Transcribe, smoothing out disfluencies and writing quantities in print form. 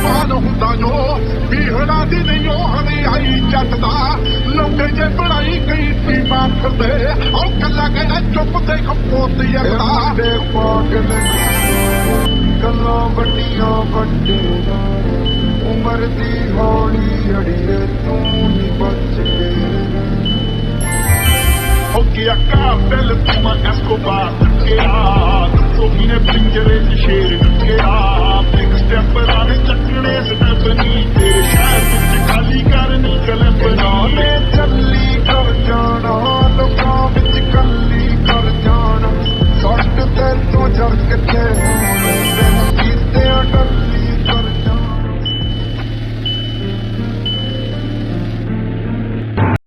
ਜਵਾਨ ਹੁੰਦਾ ਜੋ ਵੀਹੜਾ ਦੀ ਨਹੀਂ ਉਹ ਹਰਿਆਈ ਚੱਟਦਾ ਲੋਕੇ ਜੇ ਬਣਾਈ ਗਈ ਸੀ ਬਾਖਦੇ ਉਹ ਕੱਲਾ ਕਹਿੰਦਾ ਚੁੱਪ ਤੇ ਖਪੋਤ ਯਰਦਾ ਦੇ ਪਾਗਲ ਗੱਲਾਂ ਵੱਡੀਆਂ ਵੱਡੇ ਉਮਰ ਦੀ ਹੌਲੀ ਅੜੀਏ ਤੂੰ ਨੀ ਬਚ ਕੇ ਹੋ ਗਿਆ ਕਾਬਲ ਤੁਮਾ ਐਸਕੋਬਾਰ ਟੱਕਿਆ ਦੱਸੋ ਕਿਨੇ ਪਿੰਜਰੇ 'ਚ ਸ਼ੇਰ ਟੱਕਿਆ ਇੱਕ ਸਟੈਪ ਰਾਣੇ ਚੱਕਣੇ ਸਟੈਪ ਨੀ ਤੇਰੇ